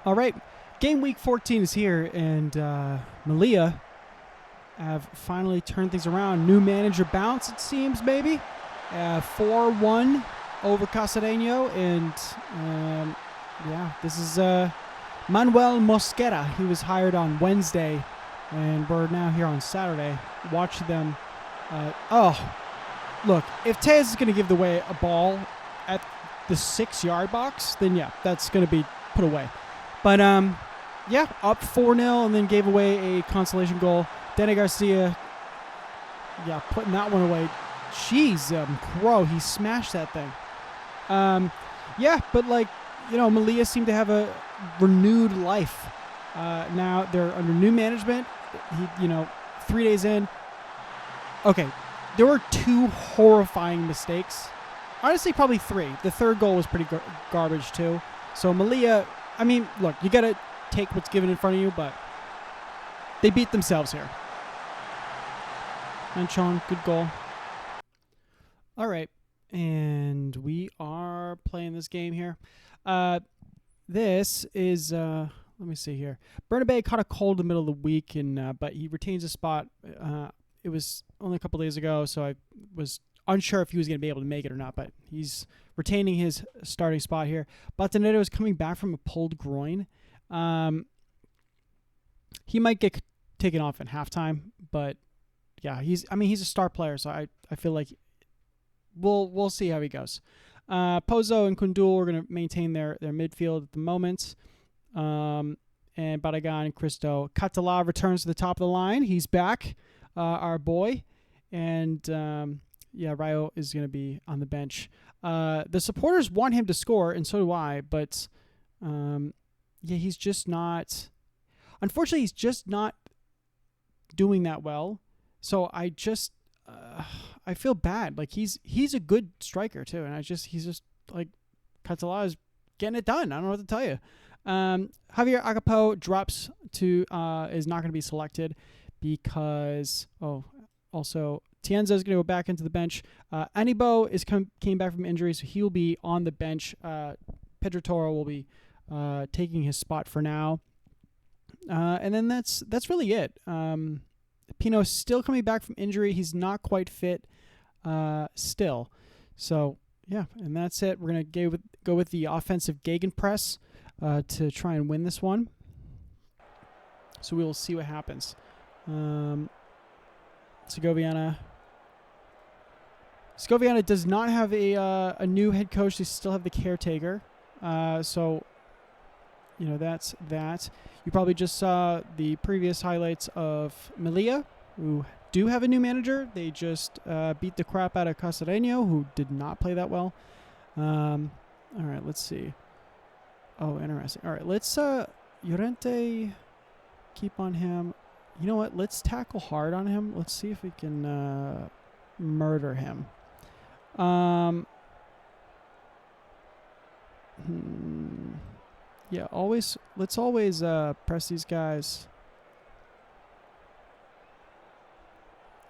All right, game week 14 is here, and Malia have finally turned things around. New manager bounce, it seems, maybe. 4-1 over Casareño, and yeah, this is Manuel Mosquera. He was hired on Wednesday, and we're now here on Saturday watching them. Look, if Tejas is going to give away a ball at the 6-yard box, then yeah, that's going to be put away. But yeah, up 4-0 and then gave away a consolation goal. Danny Garcia, yeah, putting that one away. Jeez, Crow, he smashed that thing. Yeah, but like, you know, Malia seemed to have a renewed life. Now they're under new management. 3 days in. Okay, there were 2 horrifying mistakes. Honestly, probably 3. The third goal was pretty garbage too. So Malia, I mean, look, you got to take what's given in front of you, but they beat themselves here. Manchon, good goal. All right, and we are playing this game here. This is, let me see here. Bernabé caught a cold in the middle of the week, but he retains a spot. It was only a couple days ago, so I was unsure if he was going to be able to make it or not, but he's retaining his starting spot here. Batanero is coming back from a pulled groin. He might get taken off at halftime, but yeah, he's a star player, so I feel like we'll see how he goes. Pozo and Kundul are going to maintain their midfield at the moment. And Barragan and Cristo. Catala returns to the top of the line. He's back, our boy. And yeah, Rayo is going to be on the bench. The supporters want him to score, and so do I, but yeah, he's just not... Unfortunately, he's just not doing that well. So I just... I feel bad. Like, he's a good striker, too, and he's just, like, Catala is getting it done. I don't know what to tell you. Javier Agapo drops to... is not going to be selected because... also... Tienza is going to go back into the bench. Anibo came back from injury, so he will be on the bench. Pedro Toro will be taking his spot for now. And then that's really it. Pino is still coming back from injury. He's not quite fit still. So, yeah, and that's it. We're going to go with the offensive Gegenpress to try and win this one. So we will see what happens. Segoviana does not have a new head coach. They still have the caretaker. So, you know, that's that. You probably just saw the previous highlights of Malia, who do have a new manager. They just beat the crap out of Casareño, who did not play that well. All right, let's see. Oh, interesting. All right, let's Llorente keep on him. You know what? Let's tackle hard on him. Let's see if we can murder him. Yeah, let's always press these guys.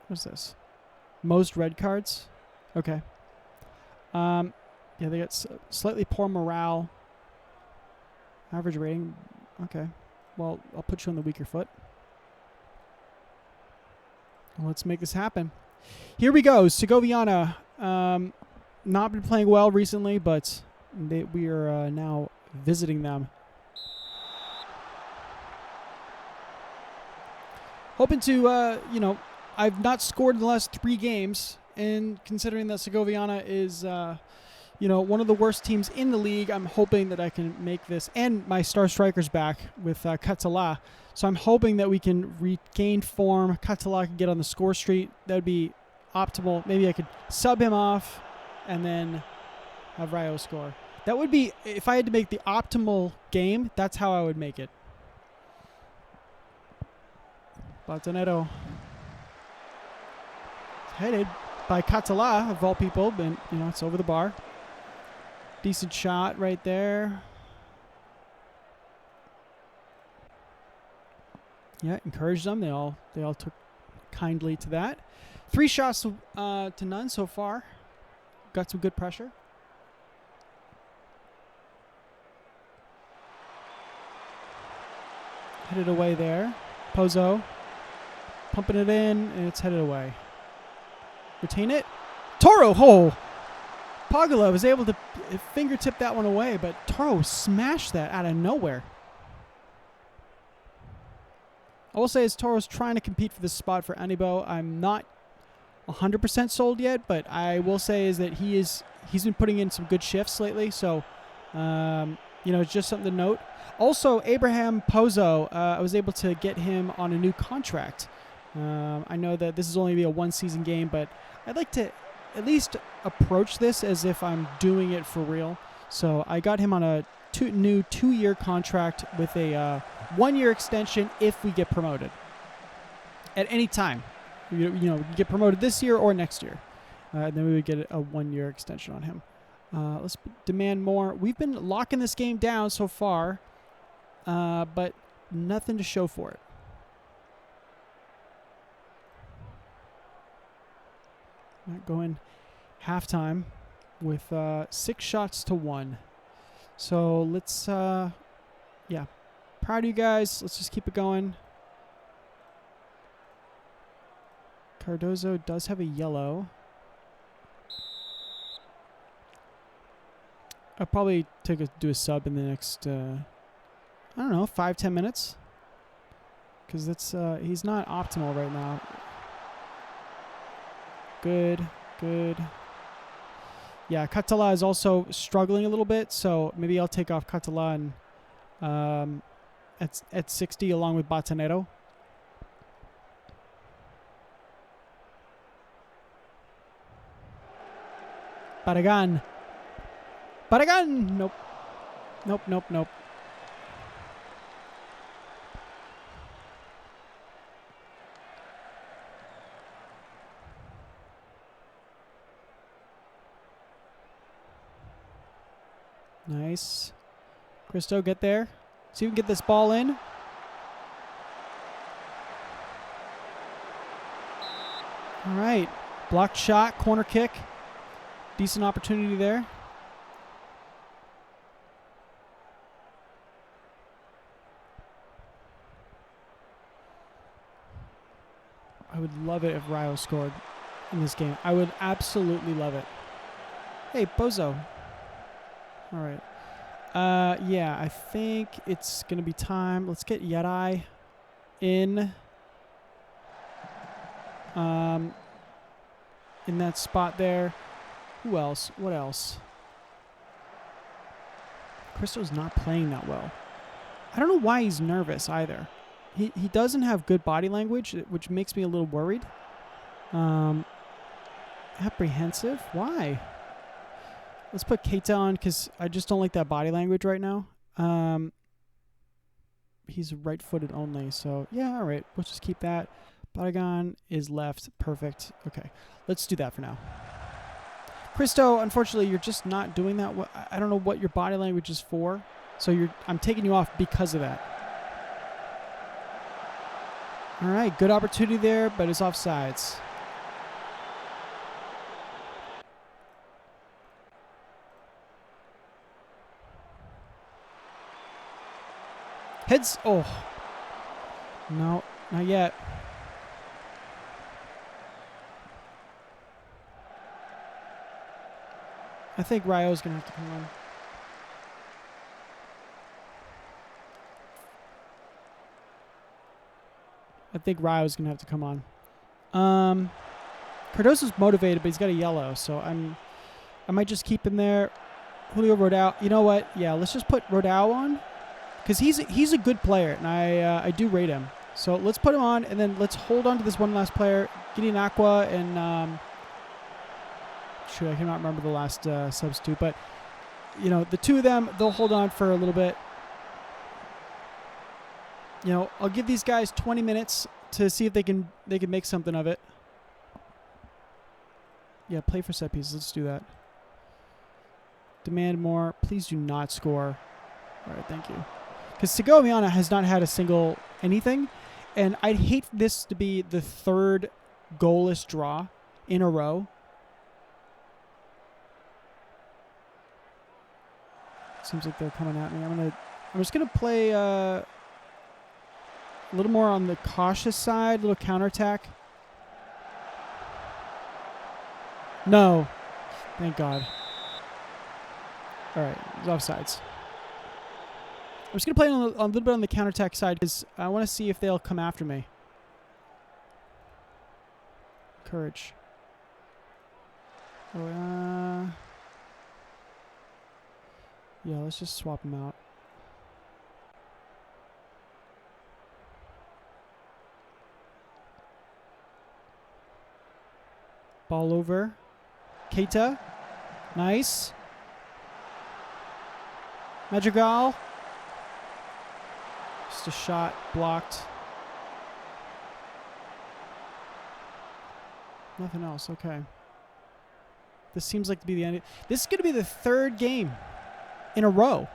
What's this? Most red cards? Okay. Yeah, they got slightly poor morale. Average rating. Okay. Well, I'll put you on the weaker foot. Let's make this happen. Here we go. Segoviana. Not been playing well recently, but we are now visiting them. Hoping to, I've not scored in the last 3 games, and considering that Segoviana is, one of the worst teams in the league, I'm hoping that I can make this, and my star striker's back with Catala, so I'm hoping that we can regain form. Catala can get on the score streak. That would be optimal. Maybe I could sub him off and then have Rayo score. That would be, if I had to make the optimal game, that's how I would make it. Batanero. Headed by Catala, of all people, but, it's over the bar. Decent shot right there. Yeah, encouraged them. They all took kindly to that. 3 shots to none so far. Got some good pressure. Headed away there. Pozo. Pumping it in, and it's headed away. Retain it. Toro! Oh! Pagula was able to fingertip that one away, but Toro smashed that out of nowhere. I will say, as Toro's trying to compete for this spot for Anibo, I'm not 100% sold yet, but I will say is that he's been putting in some good shifts lately, so it's just something to note. Also, Abraham Pozo, I was able to get him on a new contract. I know that this is only a one-season game, but I'd like to at least approach this as if I'm doing it for real. So I got him on a new 2-year contract with a 1-year extension if we get promoted at any time. We get promoted this year or next year. And then we would get a 1-year extension on him. Let's demand more. We've been locking this game down so far, but nothing to show for it. Going halftime with 6 shots to 1. So let's, proud of you guys. Let's just keep it going. Cardozo does have a yellow. I'll probably do a sub in the next, 5-10 minutes. Because he's not optimal right now. Good. Yeah, Catala is also struggling a little bit, so maybe I'll take off Catala and at 60 along with Batanero. Barragan. Nope. Nice. Cristo, get there. See if we can get this ball in. All right. Blocked shot, corner kick. Decent opportunity there. I would love it if Rayo scored in this game. I would absolutely love it. Hey, Bozo. All right. I think it's going to be time. Let's get Yarai in that spot there. Who else? What else? Cristo's not playing that well. I don't know why he's nervous either. He doesn't have good body language, which makes me a little worried. Apprehensive? Why? Let's put Keita on because I just don't like that body language right now. He's right-footed only, so yeah, all right. Let's just keep that. Barragan is left. Perfect. Okay, let's do that for now. Cristo, unfortunately, you're just not doing that. I don't know what your body language is for, so I'm taking you off because of that. All right, good opportunity there, but it's offsides. Heads. Oh. No, not yet. I think Rayo's going to have to come on. I think Rayo's going to have to come on. Cardoso's motivated, but he's got a yellow, so I might just keep him there. Julio Rodao. You know what? Yeah, let's just put Rodao on. Because he's a good player, and I do rate him. So let's put him on, and then let's hold on to this one last player, Gideon Aqua, and I cannot remember the last substitute, but the two of them, they'll hold on for a little bit. I'll give these guys 20 minutes to see if they can make something of it. Yeah, play for set pieces. Let's do that. Demand more. Please do not score. All right, thank you. Because Segovia Miana has not had a single anything, and I'd hate this to be the third goalless draw in a row. Seems like they're coming at me. I'm just gonna play A little more on the cautious side, a little counterattack. No. Thank God. All right, it's offsides. I'm just going to play on a little bit on the counterattack side because I want to see if they'll come after me. Courage. Oh, yeah, let's just swap them out. Ball over. Keita. Nice. Madrigal. Just a shot blocked. Nothing else. Okay. This seems like to be the end. This is going to be the third game in a row.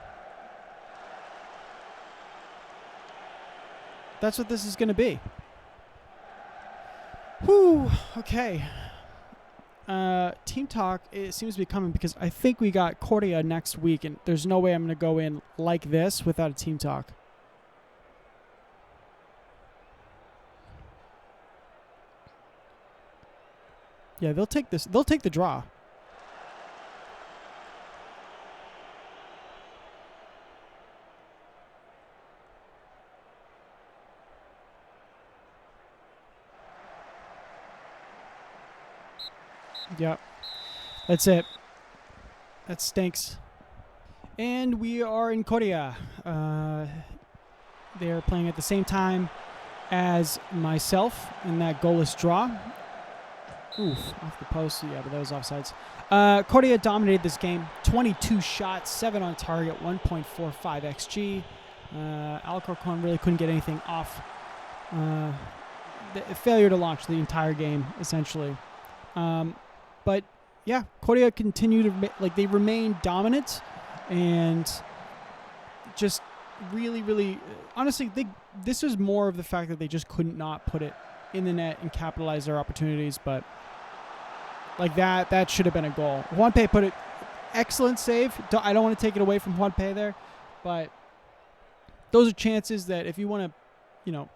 That's what this is going to be. Whew. Okay. Team talk, it seems to be coming because I think we got Cordia next week, and there's no way I'm going to go in like this without a team talk. Yeah, they'll take this. They'll take the draw. Yep. That's it. That stinks. And we are in Korea. They're playing at the same time as myself in that goalless draw. Oof, off the post. Yeah, but that was offsides. Korea dominated this game. 22 shots, 7 on target, 1.45 XG. Alcorcon really couldn't get anything off. The failure to launch the entire game, essentially. But yeah, Korea continue to they remain dominant, and just really, honestly, this was more of the fact that they just couldn't not put it in the net and capitalize their opportunities. But like that should have been a goal. Juanpe put it, excellent save. I don't want to take it away from Juanpe there, but those are chances that if you want to,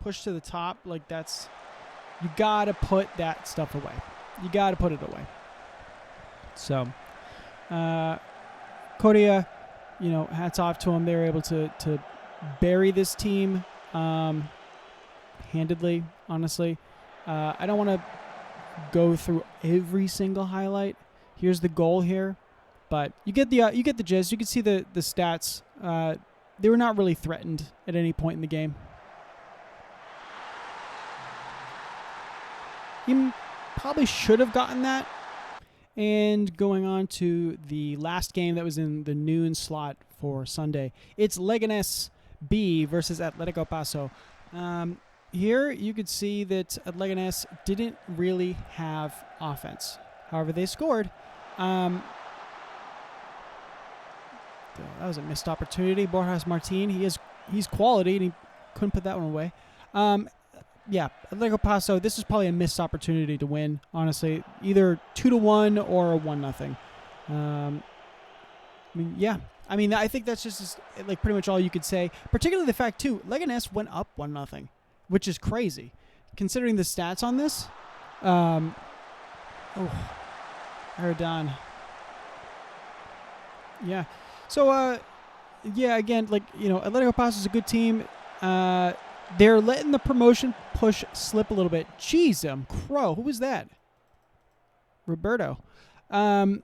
push to the top, like you gotta put that stuff away. You got to put it away. So, Korea, hats off to them. They were able to bury this team handedly, honestly. I don't want to go through every single highlight. Here's the goal here, but you get the gist. You can see the stats. They were not really threatened at any point in the game. Probably should have gotten that. And going on to the last game that was in the noon slot for Sunday. It's Leganés B versus Atletico Paso. Here you could see that Leganés didn't really have offense. However, they scored. That was a missed opportunity. Borjas Martin, he's quality, and he couldn't put that one away. Yeah, Atletico Paso, this is probably a missed opportunity to win, honestly. Either 2-1 or a 1-0. I think that's just pretty much all you could say. Particularly the fact, too, Leganés went up 1-0, which is crazy. Considering the stats on this. Erdan. Yeah. So, again, Atletico Paso is a good team. They're letting the promotion push slip a little bit. Jeez, crow. Who was that? Roberto. But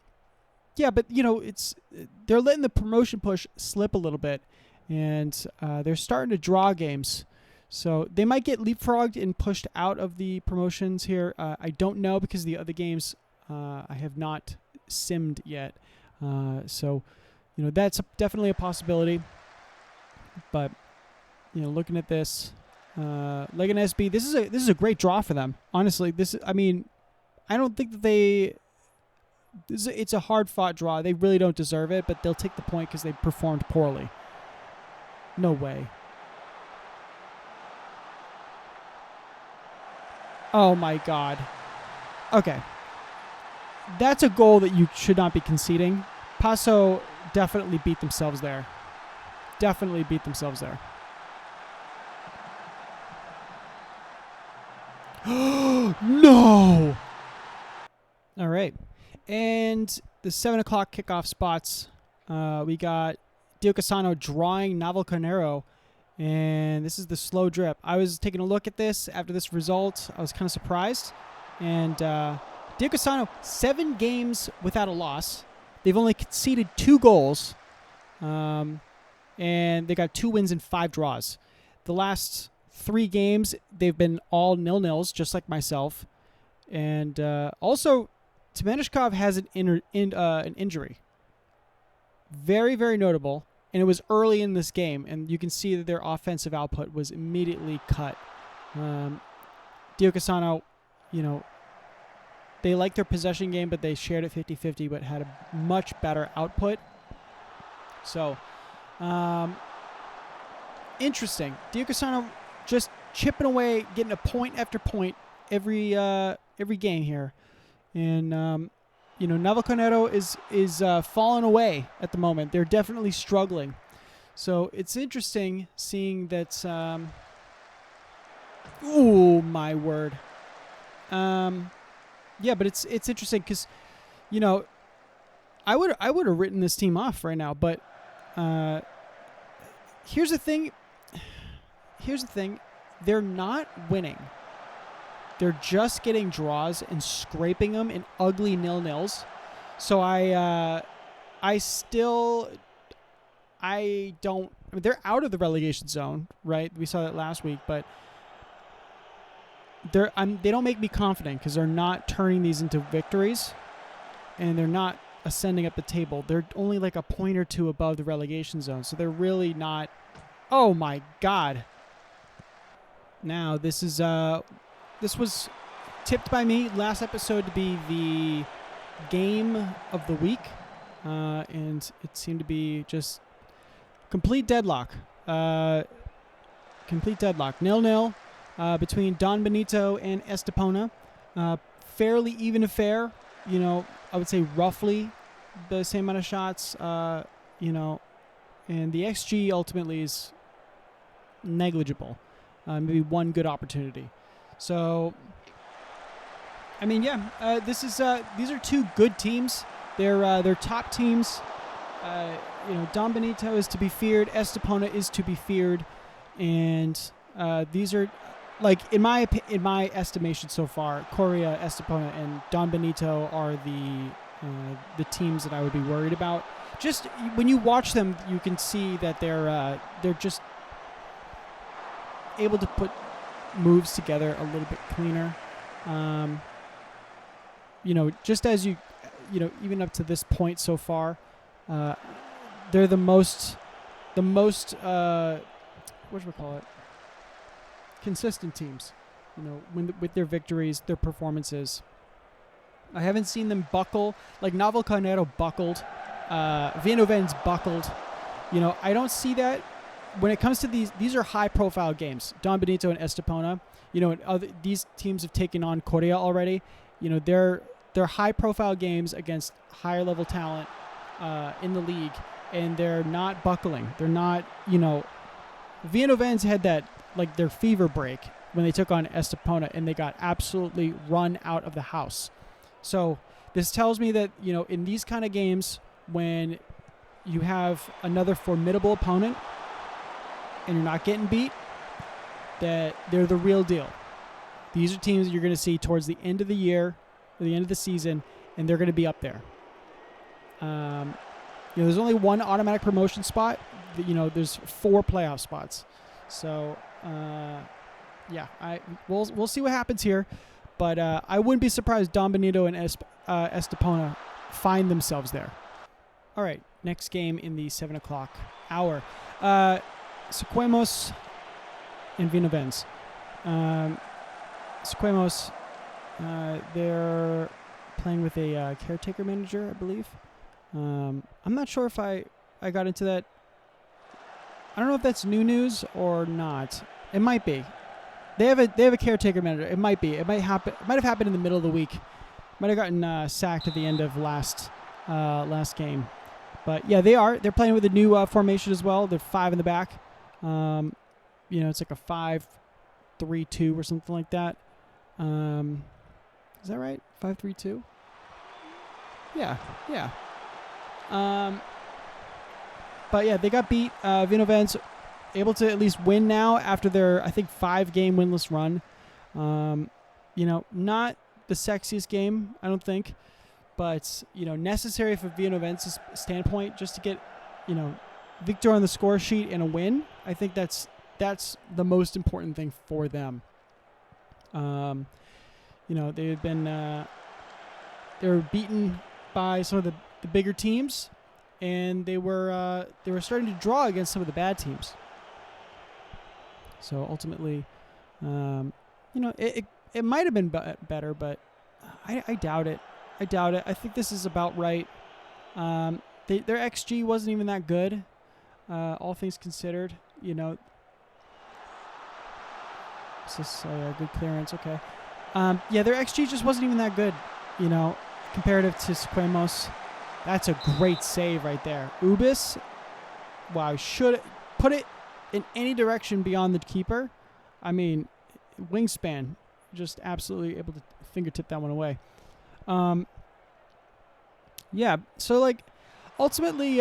they're letting the promotion push slip a little bit, and they're starting to draw games. So they might get leapfrogged and pushed out of the promotions here. I don't know because the other games I have not simmed yet. So that's definitely a possibility. But looking at this, Leganés B, this is a great draw for them. Honestly, I don't think that it's a hard-fought draw. They really don't deserve it, but they'll take the point because they performed poorly. No way. Oh, my God. Okay. That's a goal that you should not be conceding. Paso definitely beat themselves there. No! All right. And the 7 o'clock kickoff spots, we got Diocesano drawing Navalcarnero, and this is the slow drip. I was taking a look at this after this result. I was kind of surprised. And Diocesano, 7 games without a loss. They've only conceded 2 goals, and they got 2 wins and 5 draws. The last 3 games, they've been all 0-0s, just like myself. And also, Timanishkov has an injury. Very, very notable. And it was early in this game, and you can see that their offensive output was immediately cut. Diocesano, they like their possession game, but they shared it 50-50, but had a much better output. So, interesting. Diocesano just chipping away, getting a point after point every game here. And, Navalcarnero is falling away at the moment. They're definitely struggling. So it's interesting seeing that. Oh my word. Yeah, but it's interesting because, I would have written this team off right now. But here's the thing. They're not winning. They're just getting draws and scraping them in ugly 0-0s. So they're out of the relegation zone, right? We saw that last week, but they don't make me confident because they're not turning these into victories, and they're not ascending up the table. They're only like a point or 2 above the relegation zone, so they're really not. Oh my God! Now this was tipped by me last episode to be the game of the week, and it seemed to be just complete deadlock. 0-0 between Don Benito and Estepona. Fairly even affair. I would say roughly the same amount of shots. And the XG ultimately is negligible. Maybe one good opportunity. So, these are 2 good teams. They're top teams. Don Benito is to be feared. Estepona is to be feared, and these are, like, in my estimation so far, Coria, Estepona, and Don Benito are the teams that I would be worried about. Just when you watch them, you can see that they're just able to put moves together a little bit cleaner. Just as even up to this point so far, they're the most consistent teams, with their victories, their performances. I haven't seen them buckle. Like Navalcarnero buckled, Villeneuve's buckled. I don't see that. When it comes to these are high-profile games. Don Benito and Estepona. These teams have taken on Coria already. They're high-profile games against higher-level talent in the league, and they're not buckling. They're not. Villeneuve's had that, like, their fever break when they took on Estepona, and they got absolutely run out of the house. So this tells me that in these kind of games, when you have another formidable opponent and you're not getting beat, that they're the real deal. These are teams that you're going to see towards the end of the year, or the end of the season, and they're going to be up there. There's only one automatic promotion spot. There's 4 playoff spots. So, we'll see what happens here. But I wouldn't be surprised Don Benito and Estepona find themselves there. All right, next game in the 7 o'clock hour. Sequemos and Villeneuve's. Sequemos, they're playing with a caretaker manager, I believe. I'm not sure if I got into that. I don't know if that's new news or not. It might be. They have a caretaker manager. It might be. It might happen. It might have happened in the middle of the week. Might have gotten sacked at the end of last game. But yeah, they're playing with a new formation as well. They're 5 in the back. It's like a 5-3-2 or something like that. Is that right? 5-3-2. Yeah. But yeah, they got beat. Vinovens able to at least win now after their, I think, 5-game winless run. Not the sexiest game, I don't think, but necessary for Vinovens' standpoint just to get, victor on the score sheet and a win. I think that's the most important thing for them. They've been they were beaten by some of the bigger teams, and they were starting to draw against some of the bad teams. So ultimately, it might have been better, but I doubt it. I think this is about right. Their XG wasn't even that good, all things considered. Is this a good clearance? Okay. Their XG just wasn't even that good, comparative to Sequemos. That's a great save right there. Ubis, wow, should put it in any direction beyond the keeper. I mean, wingspan, just absolutely able to fingertip that one away. So ultimately,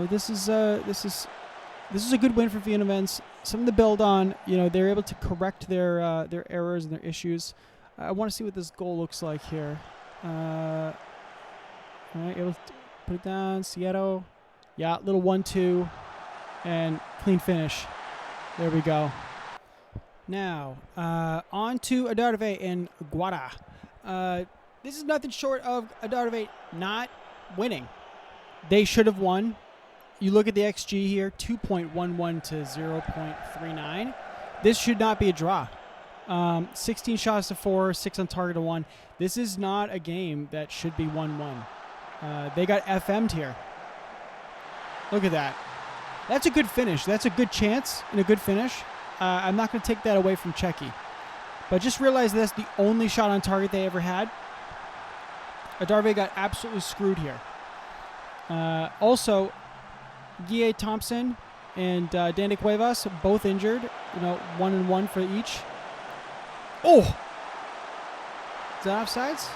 this is a good win for Vinovens. Something to build on. They're able to correct their errors and their issues. I want to see what this goal looks like here. All right, able to put it down. Sierra. Yeah, little 1-2 and clean finish. There we go. Now, on to Adarve and Guara. This is nothing short of Adarve not winning. They should have won. You look at the XG here, 2.11 to 0.39. This should not be a draw. 16 shots to 4, 6 on target to 1. This is not a game that should be 1-1. They got FM'd here. Look at that. That's a good finish. That's a good chance and a good finish. I'm not going to take that away from Czechia. But just realize that's the only shot on target they ever had. Adarve got absolutely screwed here. Also, Guille Thompson and Dandy Cuevas both injured. 1-1 for each. Oh! Is that offsides?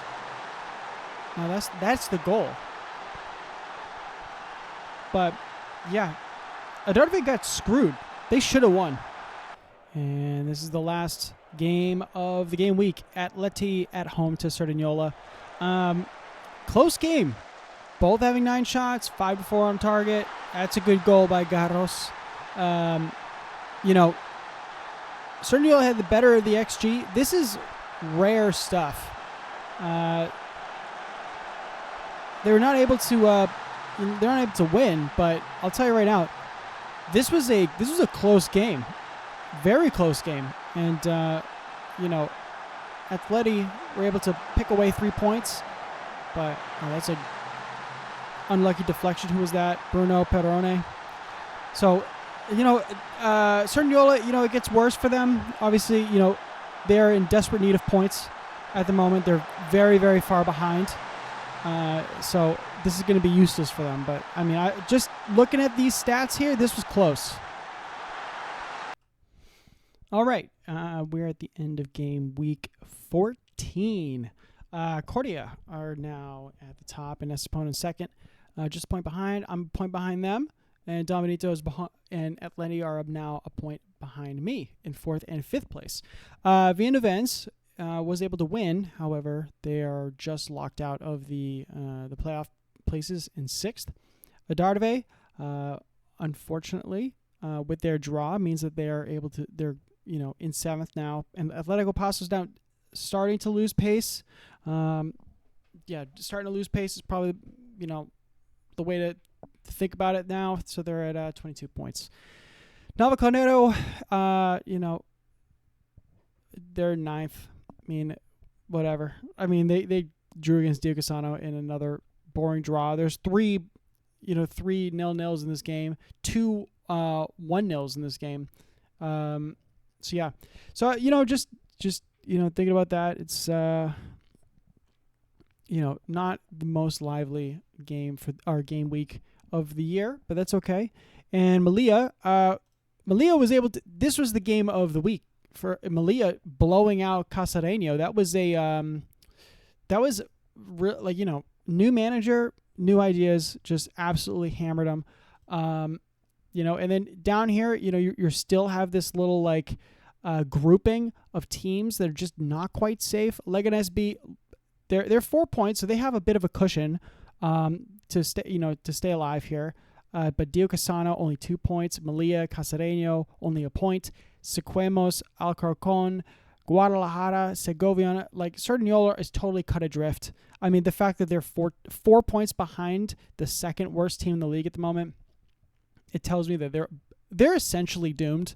No, that's the goal. But, yeah. Adarve got screwed. They should have won. And this is the last game of the game week. Atleti at home to Cerdanyola. Close game. Both having 9 shots, 5-4 on target. That's a good goal by Garros. Cerdanyola had the better of the XG. This is rare stuff. They were not able to. They're not able to win, but I'll tell you right now, this was a close game, very close game, and Atleti were able to pick away 3 points, but that's a unlucky deflection. Who was that? Bruno Perrone. So, Cerdanyola, it gets worse for them. Obviously, they're in desperate need of points at the moment. They're very, very far behind. So this is going to be useless for them. But, just looking at these stats here, this was close. All right. We're at the end of game week 14. Cordia are now at the top and Estepona in second. Just a point behind. I'm a point behind them. And Dominito is behind, and Atleti are now a point behind me in 4th and 5th place. Vinovens was able to win. However, they are just locked out of the playoff places in 6th. Adarve, unfortunately, with their draw, means that they are able to. They're in 7th now, and Atletico Paso's now starting to lose pace. Starting to lose pace is probably the way to think about it now. So they're at 22 points. Navaconero, they're 9th. Whatever. They drew against Diocesano in another boring draw. There's 3 0-0s in this game, 2 1-0s in this game. Just thinking about that, it's not the most lively game for our game week of the year, but that's okay. And Malia was able to. This was the game of the week for Malia blowing out Casareño. That was new manager, new ideas, just absolutely hammered them. And then down here, you still have this little grouping of teams that are just not quite safe. Leganés beat, they're 4 points, so they have a bit of a cushion to stay alive here. But Diocesano only 2 points. Malia, Casareño only a point. Sequemos, Alcorcón, Guadalajara, Segoviana, Cerdanyola is totally cut adrift. I mean, the fact that they're four points behind the second worst team in the league at the moment, it tells me that they're essentially doomed.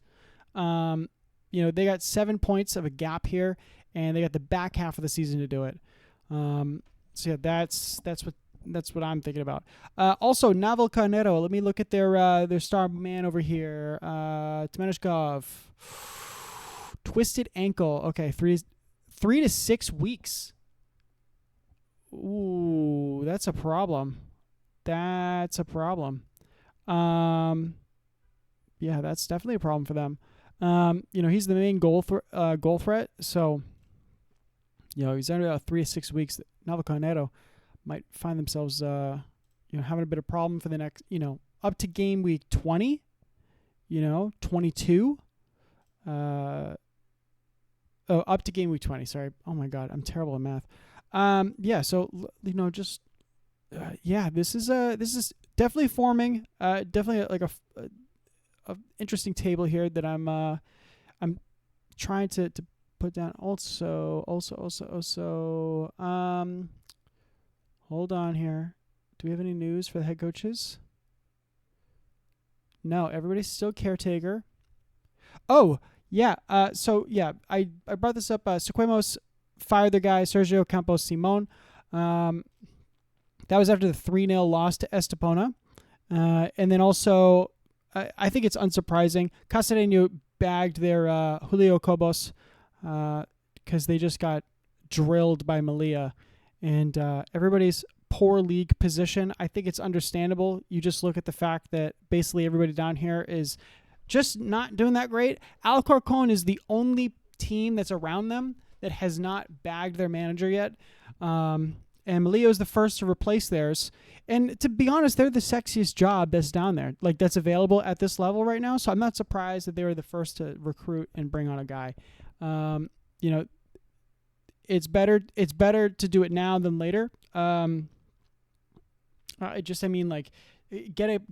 They got 7 points of a gap here, and they got the back half of the season to do it. That's what I'm thinking about. Also, Navalcarnero. Let me look at their star man over here. Temeneshkov. Twisted ankle. Okay, 3 to 6 weeks. Ooh, that's a problem. Yeah, that's definitely a problem for them. He's the main goal threat. So, he's under 3 to 6 weeks. Navalcarnero might find themselves, having a bit of problem for the next, up to game week 20, 22. Up to game week 20. Sorry. Oh my God, I'm terrible at math. So this is definitely forming. Definitely like a interesting table here that I'm trying to put down. Also. Hold on here. Do we have any news for the head coaches? No, everybody's still caretaker. Oh, yeah. I brought this up. Sequemos fired their guy, Sergio Campos Simon. That was after the 3-0 loss to Estepona. And then also, I think it's unsurprising, Casareño bagged their Julio Cobos because they just got drilled by Malia. And everybody's poor league position, I think it's understandable. You just look at the fact that basically everybody down here is just not doing that great. Alcorcón is the only team that's around them that has not bagged their manager yet. And Malia is the first to replace theirs. And to be honest, they're the sexiest job that's down there, that's available at this level right now. So I'm not surprised that they were the first to recruit and bring on a guy. It's better to do it now than later. Get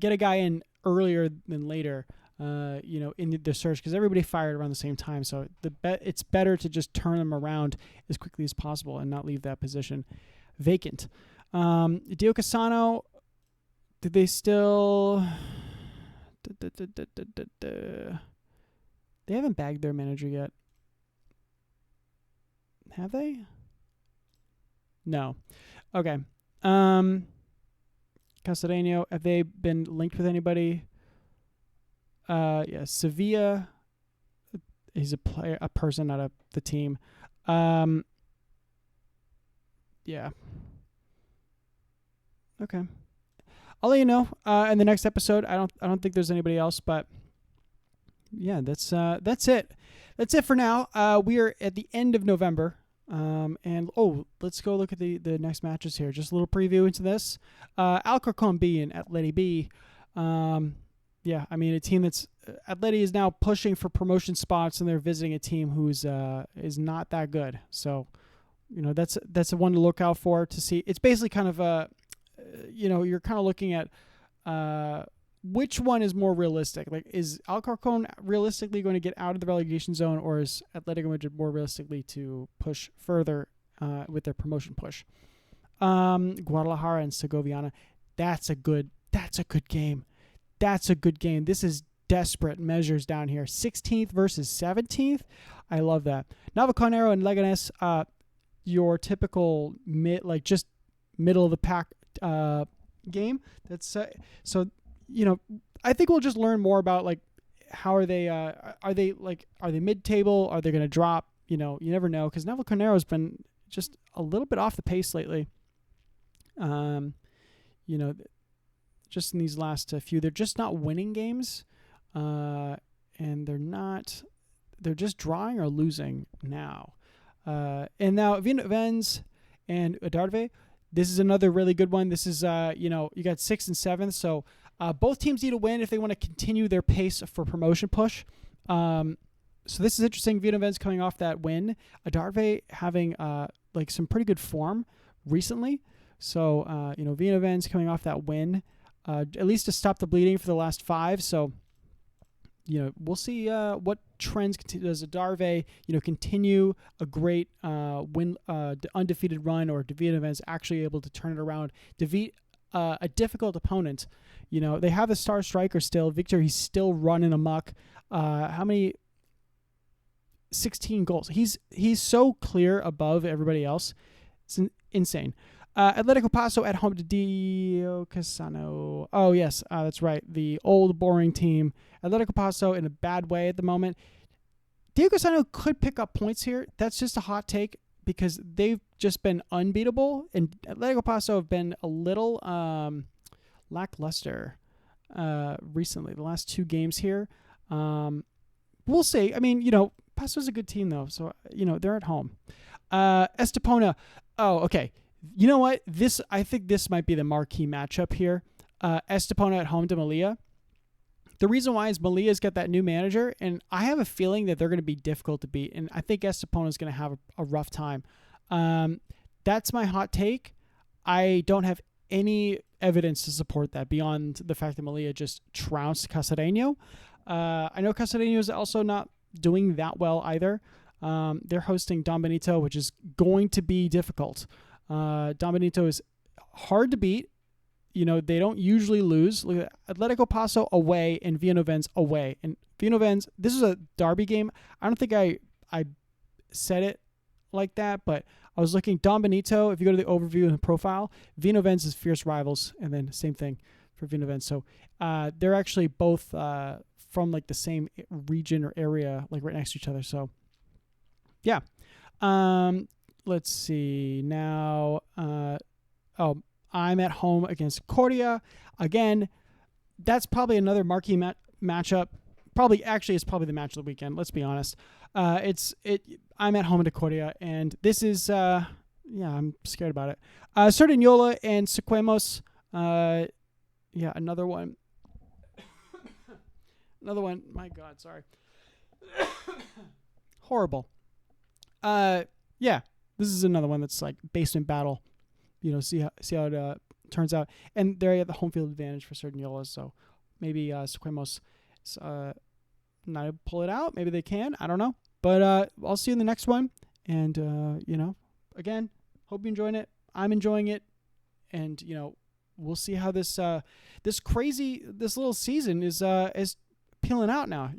a guy in earlier than later. In the search, because everybody fired around the same time. So it's better to just turn them around as quickly as possible and not leave that position vacant. Diocesano, did they still? They haven't bagged their manager yet. Have they? No. Okay. Casareño, have they been linked with anybody? Sevilla. He's a player, a person, not the team. Yeah. Okay. I'll let you know in the next episode. I don't think there's anybody else, but yeah, that's it. That's it for now. We are at the end of November. Let's go look at the next matches here. Just a little preview into this. Alcorcón B and Atleti B. A team that's Atleti is now pushing for promotion spots, and they're visiting a team who's is not that good. So, that's the one to look out for to see. It's basically kind of you're kind of looking at which one is more realistic. Is Alcorcón realistically going to get out of the relegation zone, or is Atletico Madrid more realistically to push further with their promotion push? Guadalajara and Segoviana. That's a good game. That's a good game. This is desperate measures down here. 16th versus 17th. I love that. Navalcarnero and Leganés, your typical just middle of the pack game. That's I think we'll just learn more about how are they mid-table? Are they going to drop? You never know, because Navalcarnero's been just a little bit off the pace lately. Just in these last few, they're just not winning games, and they're not. they're just drawing or losing now. And now Vincennes and Adarve. This is another really good one. This is, you got 6th and 7th. So both teams need to win if they want to continue their pace for promotion push. So this is interesting. Vincennes coming off that win. Adarve having some pretty good form recently. So, Vincennes coming off that win, at least to stop the bleeding for the last 5. So, we'll see what trends continue. Does Adarve, continue a great undefeated run, or Vincennes actually able to turn it around, defeat a difficult opponent? They have a star striker still. Victor, he's still running amok. How many? 16 goals. He's so clear above everybody else. It's insane. Atletico Paso at home to Dio Casano. Oh, yes, that's right. The old, boring team. Atletico Paso in a bad way at the moment. Dio Casano could pick up points here. That's just a hot take because they've just been unbeatable. And Atletico Paso have been a little lackluster recently, the last 2 games here. We'll see. I mean, Paso's a good team, though. So, they're at home. Estepona. Oh, okay. You know what? I think this might be the marquee matchup here. Estepona at home to Melilla. The reason why is Melilla's got that new manager, and I have a feeling that they're going to be difficult to beat, and I think Estepona's going to have a rough time. That's my hot take. I don't have any evidence to support that beyond the fact that Melilla just trounced Casareño. I know Casareño is also not doing that well either. They're hosting Don Benito, which is going to be difficult. Don Benito is hard to beat. They don't usually lose. Look at Atletico Paso away and Vincennes away. And Vincennes, this is a derby game. I don't think I said it like that, but I was looking. Don Benito, if you go to the overview and the profile, Vincennes is fierce rivals, and then same thing for Vincennes. So they're actually both from the same region or area, right next to each other. So yeah. Let's see now. I'm at home against Cordia. Again, that's probably another marquee matchup. It's probably the match of the weekend. Let's be honest. I'm at home to Cordia, and this is I'm scared about it. Cerdanyola and Sequemos. Another one. Another one. My God, sorry. Horrible. This is another one that's basement battle. See how it turns out. And they have the home field advantage for Cerdanyola, so maybe Sequemos not able to pull it out. Maybe they can. I don't know. But I'll see you in the next one. And, again, hope you're enjoying it. I'm enjoying it. And, we'll see how this little season is peeling out now,